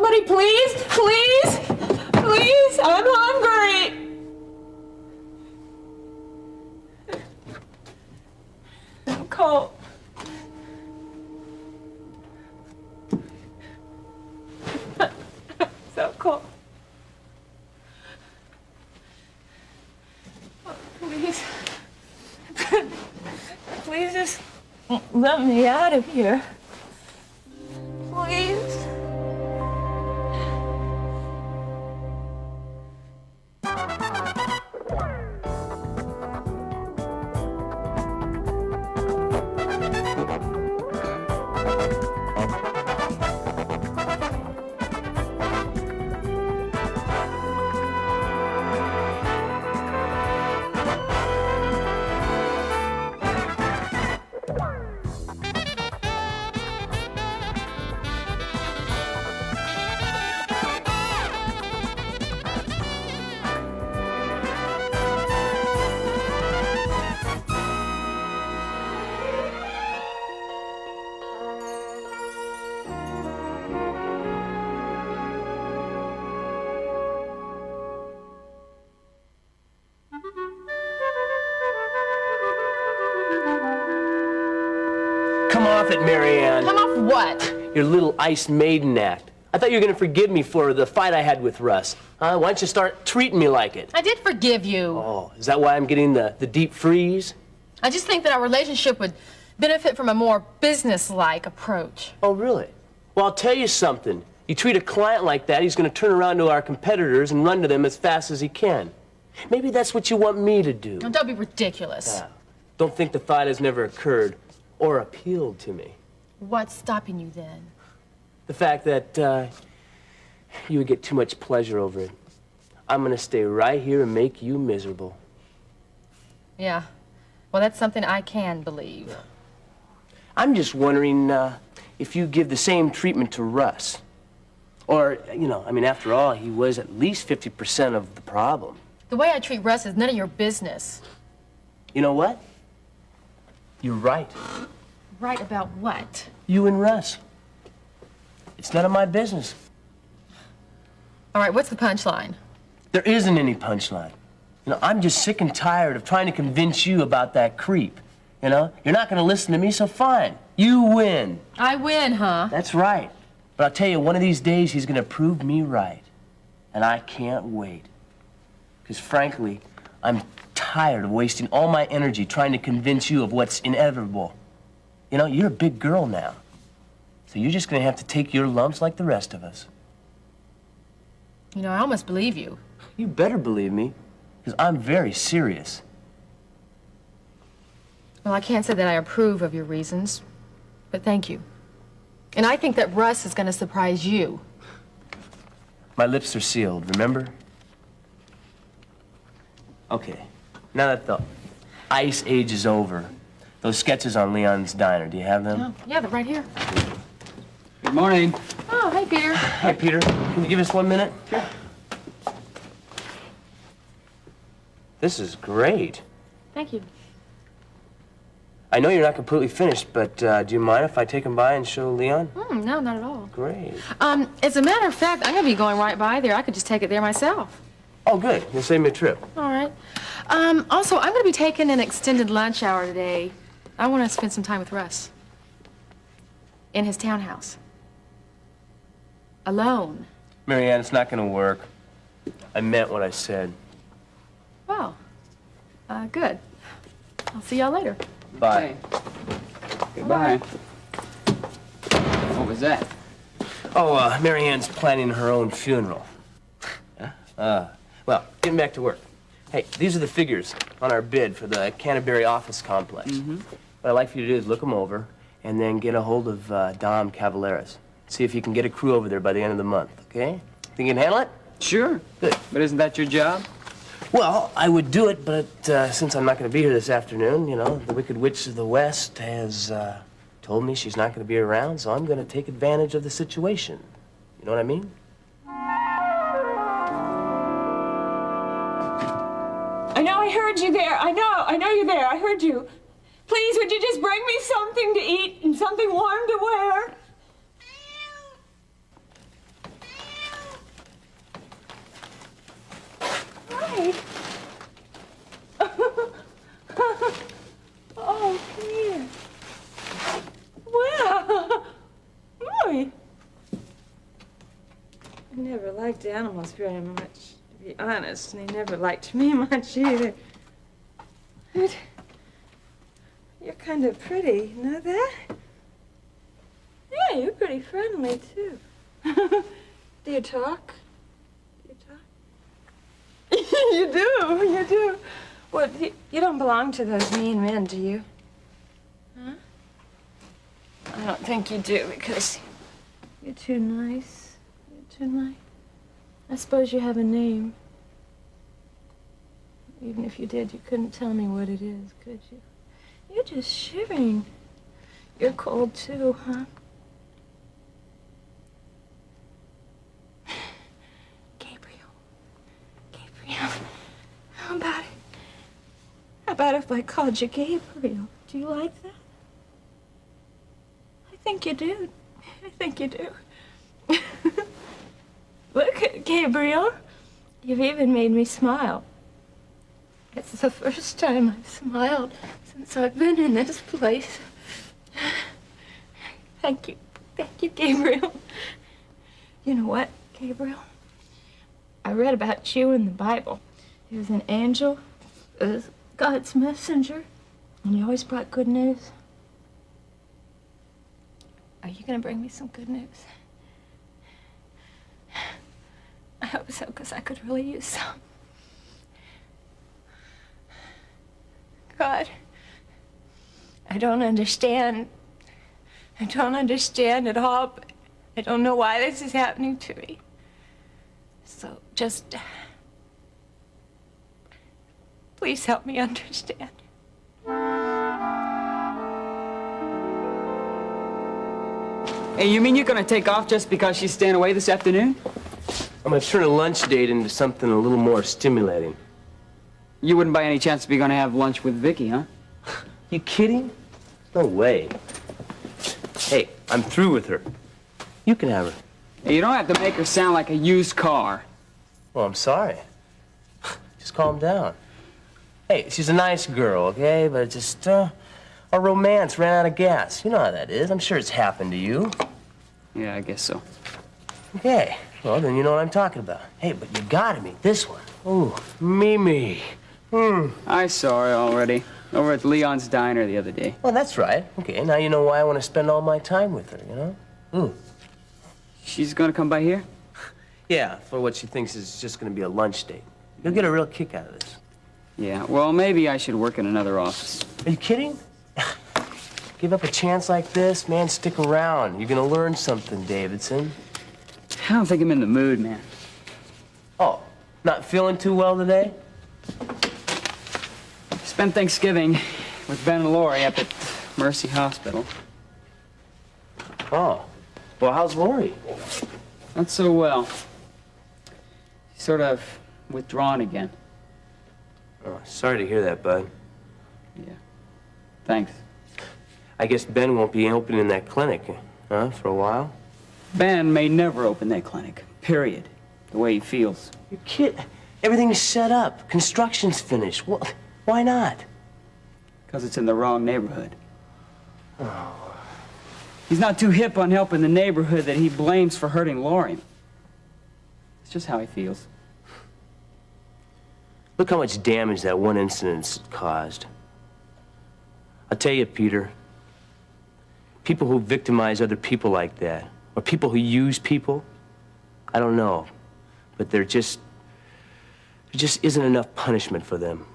Somebody, please, please, please, I'm hungry. I'm cold. So cold. Oh, please. Please just let me out of here. Please. Come off it, Marianne. Come off what? Your little ice maiden act. I thought you were going to forgive me for the fight I had with Russ. Why don't you start treating me like it? I did forgive you. Oh, is that why I'm getting the deep freeze? I just think that our relationship would benefit from a more business-like approach. Oh, really? Well, I'll tell you something. You treat a client like that, he's going to turn around to our competitors and run to them as fast as he can. Maybe that's what you want me to do. Oh, don't be ridiculous. Don't think the thought has never occurred or appealed to me. What's stopping you then? The fact that you would get too much pleasure over it. I'm going to stay right here and make you miserable. Yeah. Well, that's something I can believe. I'm just wondering if you give the same treatment to Russ. Or, you know, I mean, after all, he was at least 50% of the problem. The way I treat Russ is none of your business. You know what? You're right. Right about what? You and Russ. It's none of my business. All right, what's the punchline? There isn't any punchline. You know, I'm just sick and tired of trying to convince you about that creep. You know, you're not going to listen to me, so fine. You win. I win, huh? That's right. But I'll tell you, one of these days, he's going to prove me right. And I can't wait. Because frankly, I'm tired of wasting all my energy trying to convince you of what's inevitable. You know, you're a big girl now. So you're just going to have to take your lumps like the rest of us. You know, I almost believe you. You better believe me, because I'm very serious. Well, I can't say that I approve of your reasons, but thank you. And I think that Russ is going to surprise you. My lips are sealed, remember? Okay, now that the ice age is over, those sketches on Leon's Diner, do you have them? Oh, yeah, they're right here. Good morning. Oh, hey, Peter. Hi, Peter. Can you give us 1 minute? Sure. This is great. Thank you. I know you're not completely finished, but do you mind if I take them by and show Leon? No, not at all. Great. As a matter of fact, I'm going to be going right by there. I could just take it there myself. Oh, good. You'll save me a trip. All right. Also, I'm going to be taking an extended lunch hour today. I want to spend some time with Russ. In his townhouse. Alone. Marianne, it's not going to work. I meant what I said. Well, good. I'll see y'all later. Bye. Goodbye. What was that? Oh, Marianne's planning her own funeral. Well, getting back to work. Hey, these are the figures on our bid for the Canterbury office complex. What I'd like for you to do is look them over and then get a hold of Dom Cavaleras. See if you can get a crew over there by the end of the month, okay? Think you can handle it? Sure. Good. But isn't that your job? Well, I would do it, but since I'm not going to be here this afternoon, you know, the Wicked Witch of the West has told me she's not going to be around, so I'm going to take advantage of the situation. You know what I mean? I know I heard you there. I know you're there. I heard you. Please, would you just bring me something to eat and something warm to wear? I never liked animals very much, to be honest, and they never liked me much either. But you're kind of pretty, you know that? Yeah, you're pretty friendly, too. Do you talk? Do you talk? You do. Well, you don't belong to those mean men, do you? Huh? I don't think you do, because you're too nice. You're too nice. I suppose you have a name. Even if you did, you couldn't tell me what it is, could you? You're just shivering. You're cold, too, huh? How about it? How about if I called you Gabriel? Do you like that? I think you do. I think you do. Look at Gabriel. You've even made me smile. It's the first time I've smiled since I've been in this place. Thank you. Thank you, Gabriel. You know what, Gabriel? I read about you in the Bible. He was an angel, was God's messenger, and he always brought good news. Are you gonna bring me some good news? I hope so, because I could really use some. God, I don't understand. I don't understand at all, but I don't know why this is happening to me. So just please help me understand. Hey, you mean you're gonna take off just because she's staying away this afternoon? I'm gonna turn a lunch date into something a little more stimulating. You wouldn't by any chance be gonna have lunch with Vicky, huh? You kidding? No way. Hey, I'm through with her. You can have her. Hey, you don't have to make her sound like a used car. Well, I'm sorry. Just calm down. Hey, she's a nice girl, okay? But just, our romance ran out of gas. You know how that is. I'm sure it's happened to you. Yeah, I guess so. Okay, well, then you know what I'm talking about. Hey, but you gotta meet this one. Ooh, Mimi. I saw her already. Over at Leon's Diner the other day. Well, that's right. Okay, now you know why I want to spend all my time with her, you know? She's gonna come by here? Yeah, for what she thinks is just gonna be a lunch date. You'll get a real kick out of this. Yeah, well, maybe I should work in another office. Are you kidding? Give up a chance like this, man, stick around. You're gonna learn something, Davidson. I don't think I'm in the mood, man. Oh, not feeling too well today? Spent Thanksgiving with Ben and Lori up at Mercy Hospital. Oh, well, how's Lori? Not so well. She's sort of withdrawn again. Oh, sorry to hear that, bud. Yeah. Thanks. I guess Ben won't be opening that clinic, huh, for a while? Ben may never open that clinic, period. The way he feels. You kid? Everything's set up. Construction's finished. Why not? Because it's in the wrong neighborhood. Oh. He's not too hip on helping the neighborhood that he blames for hurting Lori. It's just how he feels. Look how much damage that one incident's caused. I'll tell you, Peter, people who victimize other people like that, or people who use people, I don't know, but there just isn't enough punishment for them.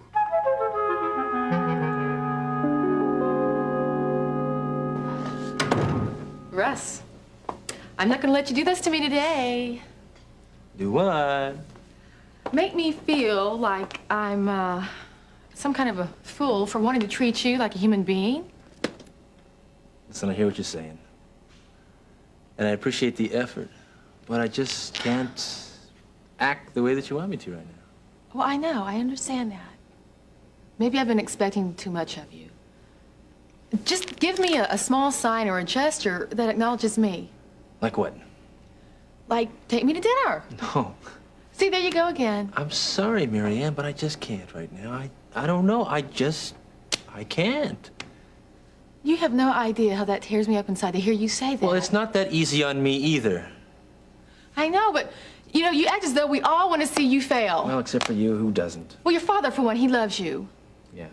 Russ, I'm not gonna let you do this to me today. Do what? Make me feel like I'm, some kind of a fool for wanting to treat you like a human being. Listen, I hear what you're saying. And I appreciate the effort, but I just can't act the way that you want me to right now. Well, I know, I understand that. Maybe I've been expecting too much of you. Just give me a small sign or a gesture that acknowledges me. Like what? Like, take me to dinner. No. See, there you go again. I'm sorry, Marianne, but I just can't right now. I don't know. I can't. You have no idea how that tears me up inside to hear you say that. Well, it's not that easy on me either. I I know, but, you know, you act as though we all want to see you fail. Well, except for you, who doesn't? Well, your father, for one, he loves you. Yeah.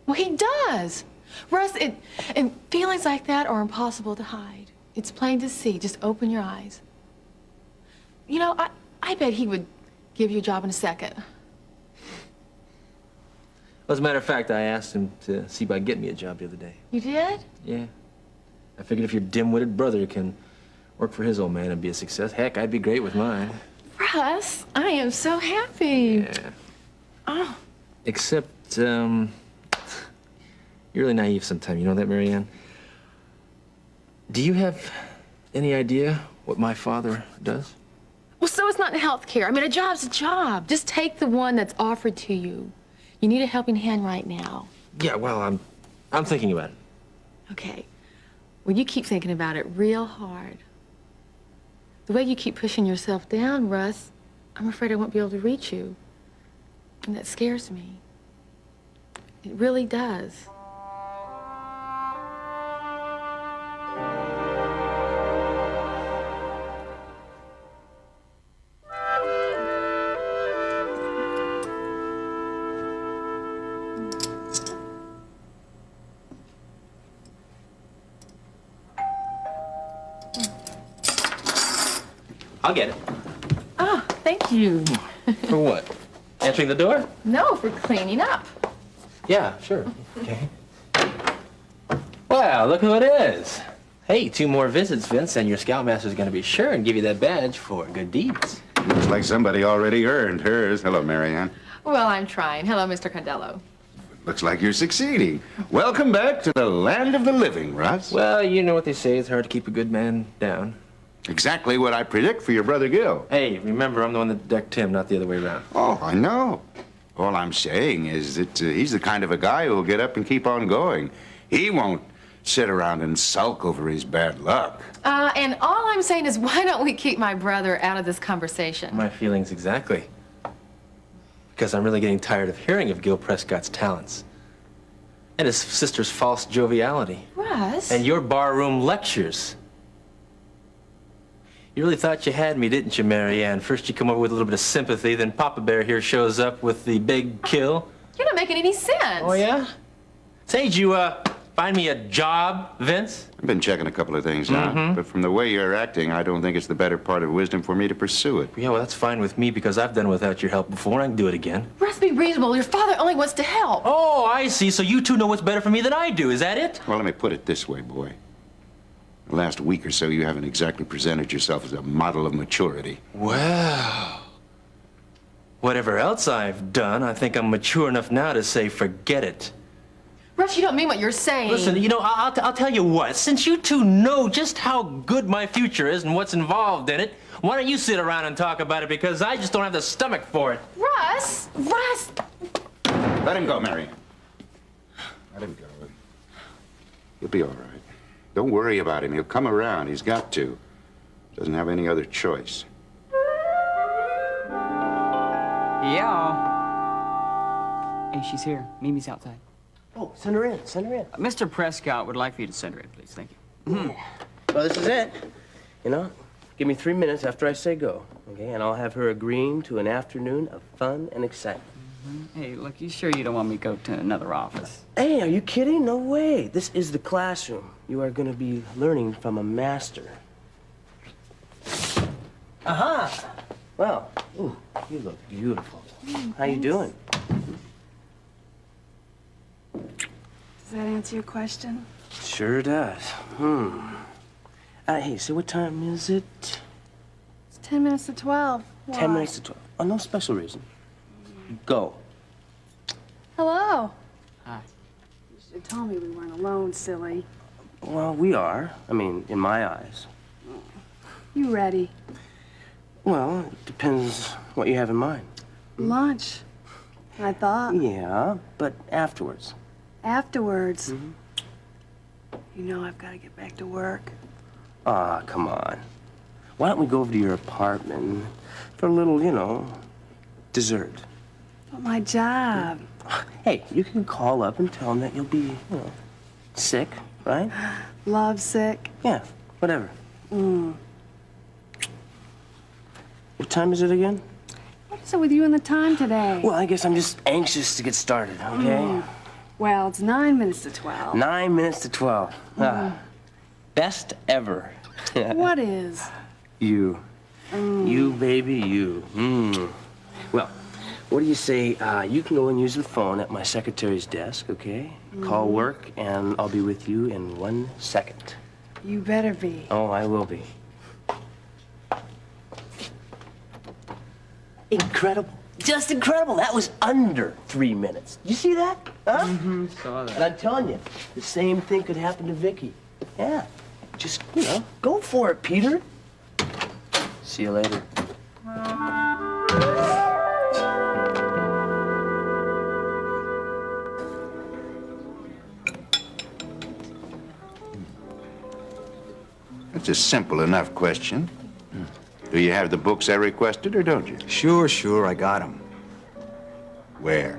Well, he does. Russ, and feelings like that are impossible to hide. It's plain to see. Just open your eyes. You know, I bet he would give you a job in a second. Well, as a matter of fact, I asked him to see about getting me a job the other day. You did? Yeah. I figured if your dim-witted brother can work for his old man and be a success, heck, I'd be great with mine. Russ, I am so happy. Yeah. Oh. Except, you're really naive sometimes. You know that, Marianne? Do you have any idea what my father does? Well, so it's not in healthcare. I mean, a job's a job. Just take the one that's offered to you. You need a helping hand right now. Yeah, well, I'm thinking about it. Okay. Well, you keep thinking about it real hard. The way you keep pushing yourself down, Russ, I'm afraid I won't be able to reach you. And that scares me. It really does. I'll get it. Oh, thank you. For what? Answering the door? No, for cleaning up. Yeah, sure. Okay. Well, look who it is. Hey, 2 more visits, Vince, and your scoutmaster's gonna be sure and give you that badge for good deeds. Looks like somebody already earned hers. Hello, Marianne. Well, I'm trying. Hello, Mr. Condello. Looks like you're succeeding. Welcome back to the land of the living, Russ. Well, you know what they say, it's hard to keep a good man down. Exactly what I predict for your brother Gil. Hey, remember, I'm the one that decked him, not the other way around. Oh, I know. All I'm saying is that he's the kind of a guy who'll get up and keep on going. He won't sit around and sulk over his bad luck. And all I'm saying is, why don't we keep my brother out of this conversation? My feelings exactly. Because I'm really getting tired of hearing of Gil Prescott's talents. And his sister's false joviality. Russ? And your barroom lectures. You really thought you had me, didn't you, Marianne? First you come over with a little bit of sympathy, then Papa Bear here shows up with the big kill. You're not making any sense. Oh, yeah? Say, did you, find me a job, Vince? I've been checking a couple of things out, but from the way you're acting, I don't think it's the better part of wisdom for me to pursue it. Yeah, well, that's fine with me because I've done without your help before. I can do it again. Russ, be reasonable. Your father only wants to help. Oh, I see. So you two know what's better for me than I do. Is that it? Well, let me put it this way, boy. The last week or so, you haven't exactly presented yourself as a model of maturity. Well, whatever else I've done, I think I'm mature enough now to say forget it. Russ, you don't mean what you're saying. Listen, you know, I'll tell you what. Since you two know just how good my future is and what's involved in it, why don't you sit around and talk about it? Because I just don't have the stomach for it. Russ! Russ! Let him go, Mary. Let him go. He'll be all right. Don't worry about him. He'll come around. He's got to. Doesn't have any other choice. Yeah. Hey, she's here. Mimi's outside. Oh, send her in. Send her in. Mr. Prescott would like for you to send her in, please. Thank you. Well, this is it. You know, give me 3 minutes after I say go, okay? And I'll have her agreeing to an afternoon of fun and excitement. Hey, look, you sure you don't want me to go to another office? Hey, are you kidding? No way. This is the classroom. You are going to be learning from a master. Aha! Well, ooh, you look beautiful. How you doing? Does that answer your question? Sure does. Hey, so what time is it? It's 10 minutes to 12. 10 Why? minutes to 12. Oh, no special reason. Go. Hello. Hi. You should have told me we weren't alone, silly. Well, we are. I mean, in my eyes. You ready? Well, it depends what you have in mind. Lunch. I thought. Yeah, but afterwards. Afterwards. You know I've got to get back to work. Ah, come on. Why don't we go over to your apartment for a little, you know, dessert? But my job. Hey, you can call up and tell them that you'll be, you know, sick, right? Love sick. Yeah, whatever. time is it again? What is it with you and the time today? Well, I guess I'm just anxious to get started, okay? Well, it's 9 minutes to 12. 9 minutes to 12. Best ever. What is? You. You, baby, you. Well, what do you say, you can go and use the phone at my secretary's desk, okay? Call work, and I'll be with you in 1 second. You better be. Oh, I will be. Incredible. Just incredible. That was under 3 minutes. You see that? Huh? Saw that. And I'm telling you, the same thing could happen to Vicky. Yeah. Just, go for it, Peter. See you later. It's a simple enough question. Do you have the books I requested, or don't you? Sure, I got them. Where?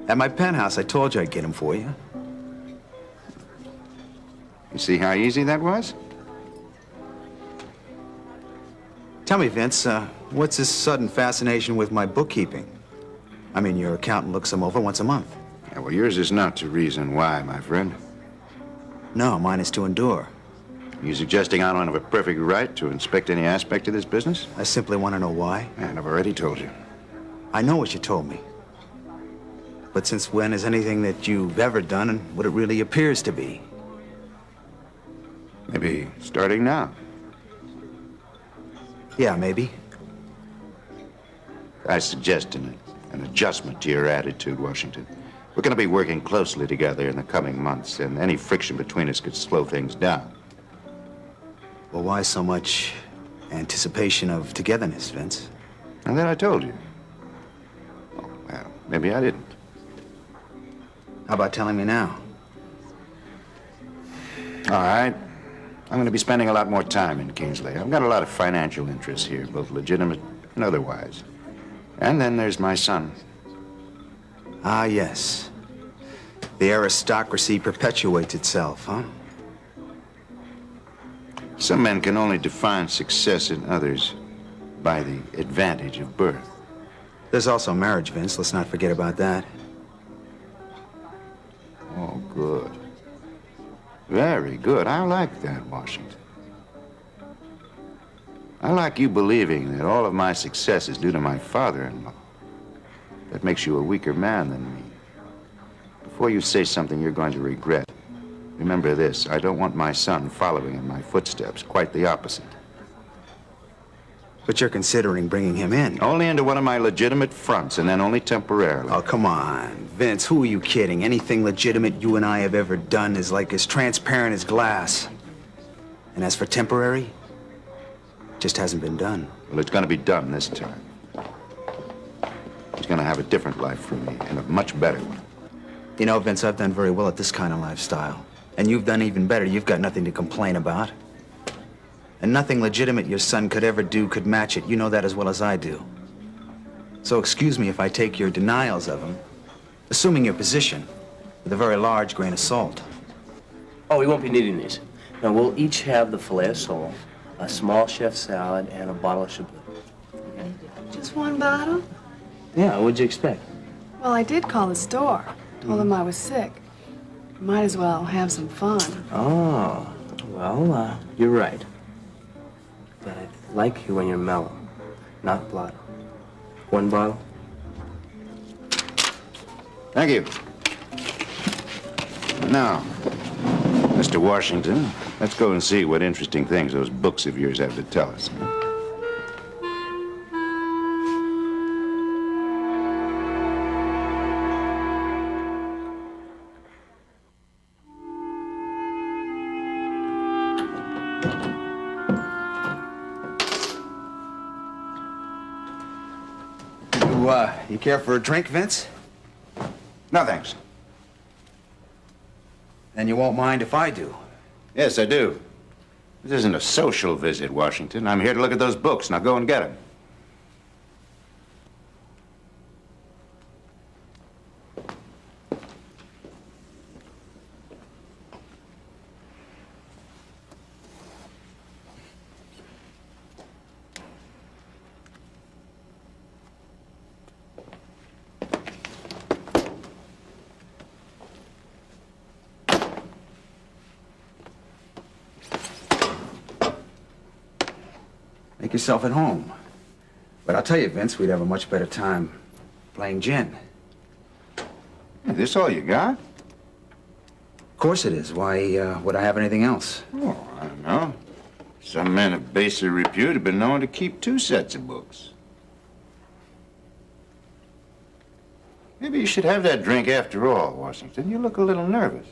At my penthouse, I told you I'd get them for you. You see how easy that was? Tell me, Vince, what's this sudden fascination with my bookkeeping? I mean, your accountant looks them over once a month. Yeah, well, yours is not the reason why, my friend. No, mine is to endure. You suggesting I don't have a perfect right to inspect any aspect of this business? I simply want to know why. And I've already told you. I know what you told me. But since when is anything that you've ever done and what it really appears to be? Maybe starting now. Yeah, maybe. I suggest an adjustment to your attitude, Washington. We're going to be working closely together in the coming months, and any friction between us could slow things down. Well, why so much anticipation of togetherness, Vince? And then I told you. Oh, well, maybe I didn't. How about telling me now? All right. I'm going to be spending a lot more time in Kingsley. I've got a lot of financial interests here, both legitimate and otherwise. And then there's my son. Ah, yes. The aristocracy perpetuates itself, huh? Some men can only define success in others by the advantage of birth. There's also marriage, Vince. Let's not forget about that. Oh, good. Very good. I like that, Washington. I like you believing that all of my success is due to my father-in-law. That makes you a weaker man than me. Before you say something you're going to regret, remember this: I don't want my son following in my footsteps. Quite the opposite. But you're considering bringing him in. Only into one of my legitimate fronts, and then only temporarily. Oh, come on. Vince, who are you kidding? Anything legitimate you and I have ever done is like as transparent as glass. And as for temporary, it just hasn't been done. Well, it's going to be done this time. He's going to have a different life from me, and a much better one. You know, Vince, I've done very well at this kind of lifestyle. And you've done even better. You've got nothing to complain about. And nothing legitimate your son could ever do could match it. You know that as well as I do. So excuse me if I take your denials of him, assuming your position, with a very large grain of salt. Oh, we won't be needing these. Now, we'll each have the filet of sole, a small chef salad, and a bottle of Chablis. Just one bottle? Yeah, what'd you expect? Well, I did call the store. Told them I was sick. Might as well have some fun. Oh, well, you're right. But I like you when you're mellow, not blotto. One bottle? Thank you. Now, Mr. Washington, let's go and see what interesting things those books of yours have to tell us. You care for a drink, Vince? No, thanks. Then you won't mind if I do. Yes, I do. This isn't a social visit, Washington. I'm here to look at those books. Now go and get them. Make yourself at home. But I'll tell you, Vince, we'd have a much better time playing gin. Is this all you got? Of course it is. Why, would I have anything else? Oh, I don't know. Some men of baser repute have been known to keep 2 sets of books. Maybe you should have that drink after all, Washington. You look a little nervous.